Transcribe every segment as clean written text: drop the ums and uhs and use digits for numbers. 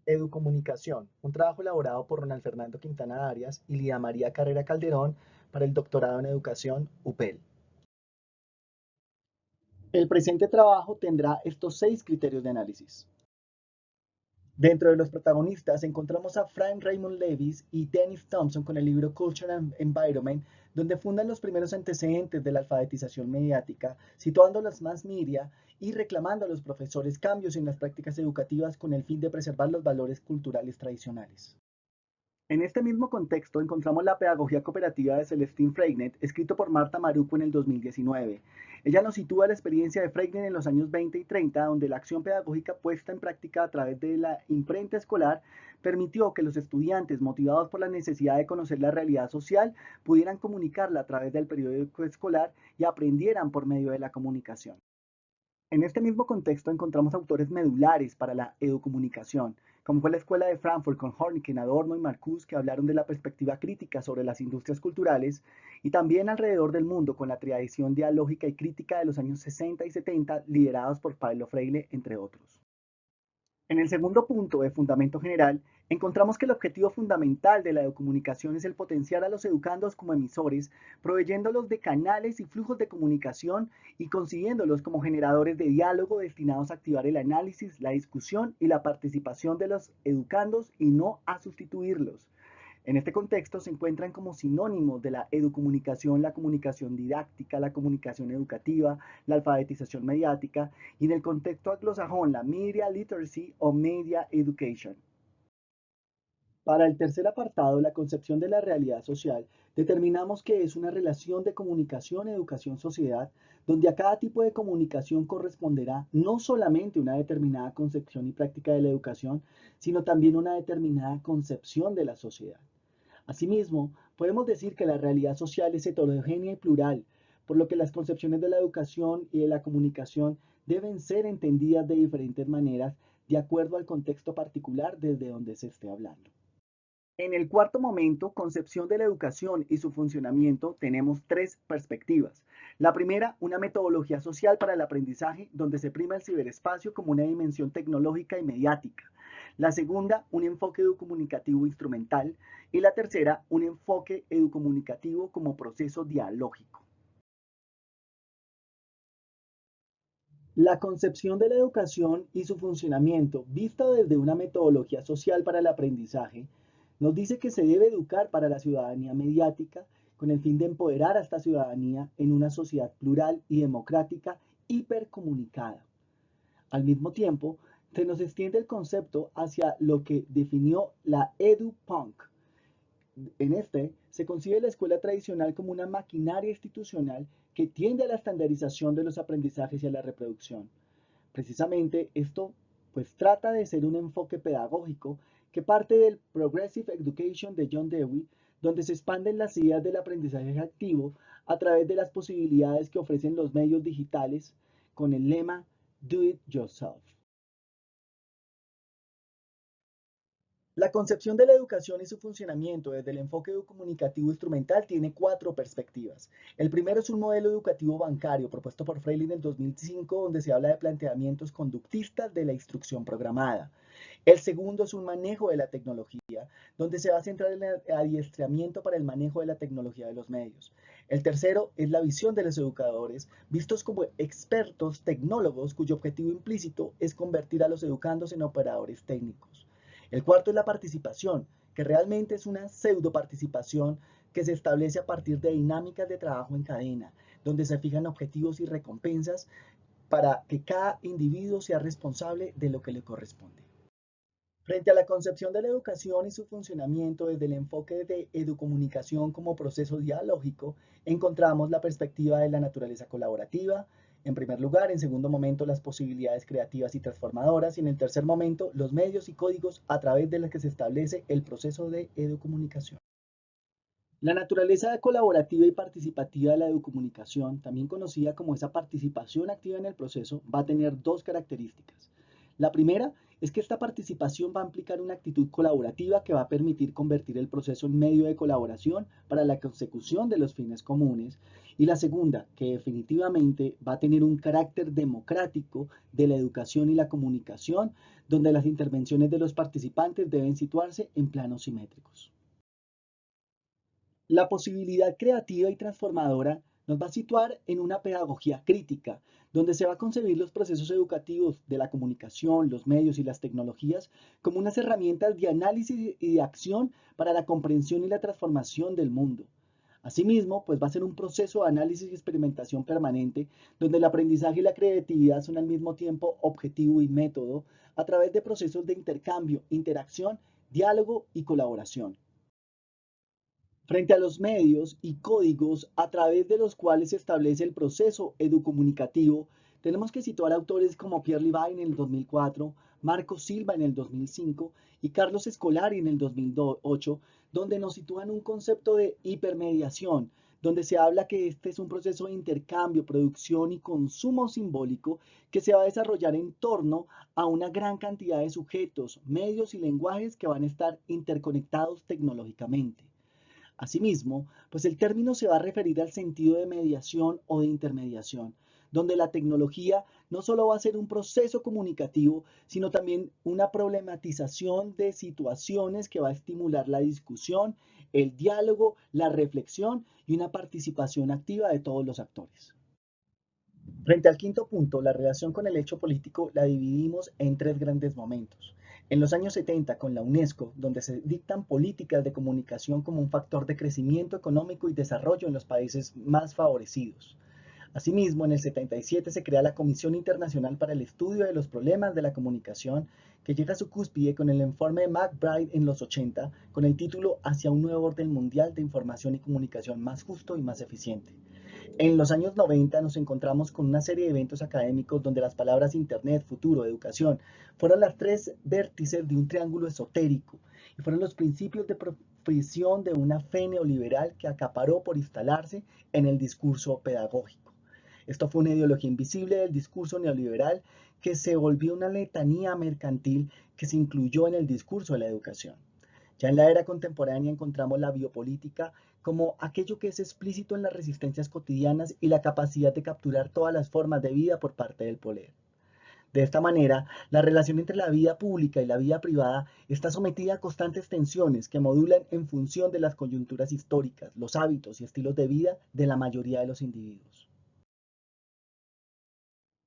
Educomunicación, un trabajo elaborado por Ronald Fernando Quintana Arias y Lía María Carrera Calderón para el doctorado en Educación UPEL. El presente trabajo tendrá estos 6 criterios de análisis. Dentro de los protagonistas encontramos a Frank Raymond Lewis y Dennis Thompson con el libro Culture and Environment, donde fundan los primeros antecedentes de la alfabetización mediática, situando las mass media y reclamando a los profesores cambios en las prácticas educativas con el fin de preservar los valores culturales tradicionales. En este mismo contexto encontramos la pedagogía cooperativa de Celestine Freinet, escrito por Marta Maruco en el 2019. Ella nos sitúa la experiencia de Freinet en los años 20 y 30, donde la acción pedagógica puesta en práctica a través de la imprenta escolar permitió que los estudiantes, motivados por la necesidad de conocer la realidad social, pudieran comunicarla a través del periódico escolar y aprendieran por medio de la comunicación. En este mismo contexto encontramos autores medulares para la educomunicación, como fue la Escuela de Frankfurt con Horneken, Adorno y Marcuse, que hablaron de la perspectiva crítica sobre las industrias culturales, y también alrededor del mundo con la tradición dialógica y crítica de los años 60 y 70, liderados por Paulo Freire, entre otros. En el segundo punto de fundamento general, encontramos que el objetivo fundamental de la educomunicación es el potenciar a los educandos como emisores, proveyéndolos de canales y flujos de comunicación y consiguiéndolos como generadores de diálogo destinados a activar el análisis, la discusión y la participación de los educandos y no a sustituirlos. En este contexto se encuentran como sinónimos de la educomunicación, la comunicación didáctica, la comunicación educativa, la alfabetización mediática y en el contexto anglosajón la media literacy o media education. Para el tercer apartado, la concepción de la realidad social, determinamos que es una relación de comunicación, educación, sociedad, donde a cada tipo de comunicación corresponderá no solamente una determinada concepción y práctica de la educación, sino también una determinada concepción de la sociedad. Asimismo, podemos decir que la realidad social es heterogénea y plural, por lo que las concepciones de la educación y de la comunicación deben ser entendidas de diferentes maneras de acuerdo al contexto particular desde donde se esté hablando. En el cuarto momento, concepción de la educación y su funcionamiento, tenemos 3 perspectivas. La primera, una metodología social para el aprendizaje, donde se prima el ciberespacio como una dimensión tecnológica y mediática. La segunda, un enfoque educomunicativo instrumental. Y la tercera, un enfoque educomunicativo como proceso dialógico. La concepción de la educación y su funcionamiento, vista desde una metodología social para el aprendizaje, nos dice que se debe educar para la ciudadanía mediática con el fin de empoderar a esta ciudadanía en una sociedad plural y democrática hipercomunicada. Al mismo tiempo, se nos extiende el concepto hacia lo que definió la EduPunk. En este, se concibe la escuela tradicional como una maquinaria institucional que tiende a la estandarización de los aprendizajes y a la reproducción. Precisamente esto pues trata de ser un enfoque pedagógico que parte del Progressive Education de John Dewey, donde se expanden las ideas del aprendizaje activo a través de las posibilidades que ofrecen los medios digitales con el lema Do It Yourself. La concepción de la educación y su funcionamiento desde el enfoque comunicativo instrumental tiene 4 perspectivas. El primero es un modelo educativo bancario propuesto por Freire en el 2005, donde se habla de planteamientos conductistas de la instrucción programada. El segundo es un manejo de la tecnología, donde se va a centrar en el adiestramiento para el manejo de la tecnología de los medios. El tercero es la visión de los educadores, vistos como expertos tecnólogos, cuyo objetivo implícito es convertir a los educandos en operadores técnicos. El cuarto es la participación, que realmente es una pseudo participación que se establece a partir de dinámicas de trabajo en cadena, donde se fijan objetivos y recompensas para que cada individuo sea responsable de lo que le corresponde. Frente a la concepción de la educación y su funcionamiento desde el enfoque de educomunicación como proceso dialógico, encontramos la perspectiva de la naturaleza colaborativa, en primer lugar, en segundo momento, las posibilidades creativas y transformadoras, y en el tercer momento, los medios y códigos a través de los que se establece el proceso de educomunicación. La naturaleza colaborativa y participativa de la educomunicación, también conocida como esa participación activa en el proceso, va a tener 2 características. La primera es que esta participación va a implicar una actitud colaborativa que va a permitir convertir el proceso en medio de colaboración para la consecución de los fines comunes. Y la segunda, que definitivamente va a tener un carácter democrático de la educación y la comunicación, donde las intervenciones de los participantes deben situarse en planos simétricos. La posibilidad creativa y transformadora nos va a situar en una pedagogía crítica, donde se va a concebir los procesos educativos de la comunicación, los medios y las tecnologías como unas herramientas de análisis y de acción para la comprensión y la transformación del mundo. Asimismo, pues va a ser un proceso de análisis y experimentación permanente, donde el aprendizaje y la creatividad son al mismo tiempo objetivo y método, a través de procesos de intercambio, interacción, diálogo y colaboración. Frente a los medios y códigos a través de los cuales se establece el proceso educomunicativo, tenemos que situar autores como Pierre Levy en el 2004, Marco Silva en el 2005 y Carlos Escolari en el 2008, donde nos sitúan un concepto de hipermediación, donde se habla que este es un proceso de intercambio, producción y consumo simbólico que se va a desarrollar en torno a una gran cantidad de sujetos, medios y lenguajes que van a estar interconectados tecnológicamente. Asimismo, pues el término se va a referir al sentido de mediación o de intermediación, donde la tecnología no solo va a ser un proceso comunicativo, sino también una problematización de situaciones que va a estimular la discusión, el diálogo, la reflexión y una participación activa de todos los actores. Frente al quinto punto, la relación con el hecho político la dividimos en tres grandes momentos. En los años 70, con la UNESCO, donde se dictan políticas de comunicación como un factor de crecimiento económico y desarrollo en los países más favorecidos. Asimismo, en el 77 se crea la Comisión Internacional para el Estudio de los Problemas de la Comunicación, que llega a su cúspide con el informe McBride en los 80, con el título Hacia un nuevo orden mundial de información y comunicación más justo y más eficiente. En los años 90 nos encontramos con una serie de eventos académicos donde las palabras Internet, futuro, educación, fueron las tres vértices de un triángulo esotérico y fueron los principios de profesión de una fe neoliberal que acaparó por instalarse en el discurso pedagógico. Esto fue una ideología invisible del discurso neoliberal que se volvió una letanía mercantil que se incluyó en el discurso de la educación. Ya en la era contemporánea encontramos la biopolítica como aquello que es explícito en las resistencias cotidianas y la capacidad de capturar todas las formas de vida por parte del poder. De esta manera, la relación entre la vida pública y la vida privada está sometida a constantes tensiones que modulan en función de las coyunturas históricas, los hábitos y estilos de vida de la mayoría de los individuos.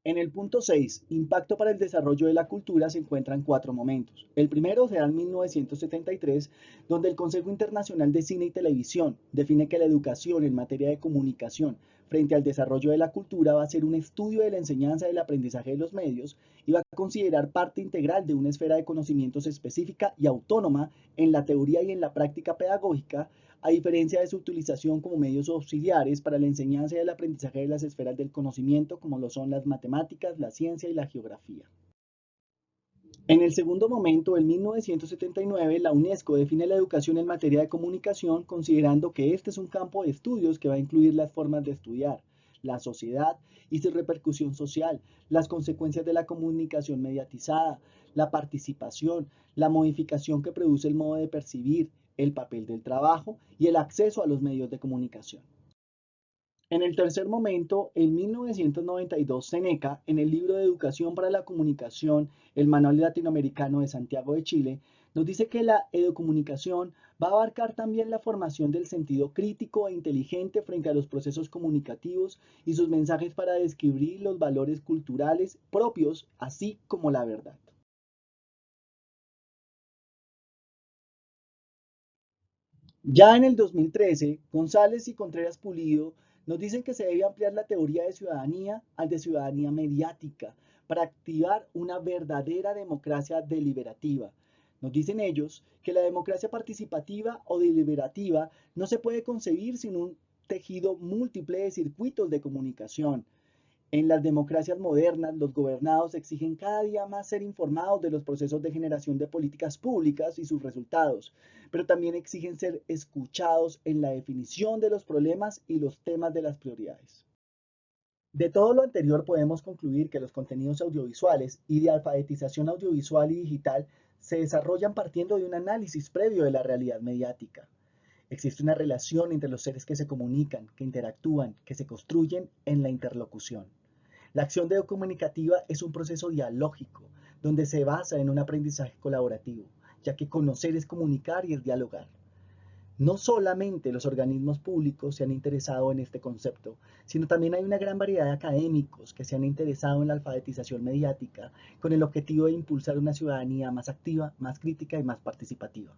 En el punto 6, impacto para el desarrollo de la cultura, se encuentran cuatro momentos. El primero se da en 1973, donde el Consejo Internacional de Cine y Televisión define que la educación en materia de comunicación frente al desarrollo de la cultura va a ser un estudio de la enseñanza y el aprendizaje de los medios y va a considerar parte integral de una esfera de conocimientos específica y autónoma en la teoría y en la práctica pedagógica, a diferencia de su utilización como medios auxiliares para la enseñanza y el aprendizaje de las esferas del conocimiento, como lo son las matemáticas, la ciencia y la geografía. En el segundo momento, en 1979, la UNESCO define la educación en materia de comunicación, considerando que este es un campo de estudios que va a incluir las formas de estudiar, la sociedad y su repercusión social, las consecuencias de la comunicación mediatizada, la participación, la modificación que produce el modo de percibir, el papel del trabajo y el acceso a los medios de comunicación. En el tercer momento, en 1992, Seneca, en el libro de Educación para la Comunicación, el Manual Latinoamericano de Santiago de Chile, nos dice que la educomunicación va a abarcar también la formación del sentido crítico e inteligente frente a los procesos comunicativos y sus mensajes para describir los valores culturales propios, así como la verdad. Ya en el 2013, González y Contreras Pulido nos dicen que se debe ampliar la teoría de ciudadanía al de ciudadanía mediática para activar una verdadera democracia deliberativa. Nos dicen ellos que la democracia participativa o deliberativa no se puede concebir sin un tejido múltiple de circuitos de comunicación. En las democracias modernas, los gobernados exigen cada día más ser informados de los procesos de generación de políticas públicas y sus resultados, pero también exigen ser escuchados en la definición de los problemas y los temas de las prioridades. De todo lo anterior podemos concluir que los contenidos audiovisuales y de alfabetización audiovisual y digital se desarrollan partiendo de un análisis previo de la realidad mediática. Existe una relación entre los seres que se comunican, que interactúan, que se construyen en la interlocución. La acción comunicativa es un proceso dialógico, donde se basa en un aprendizaje colaborativo, ya que conocer es comunicar y es dialogar. No solamente los organismos públicos se han interesado en este concepto, sino también hay una gran variedad de académicos que se han interesado en la alfabetización mediática con el objetivo de impulsar una ciudadanía más activa, más crítica y más participativa.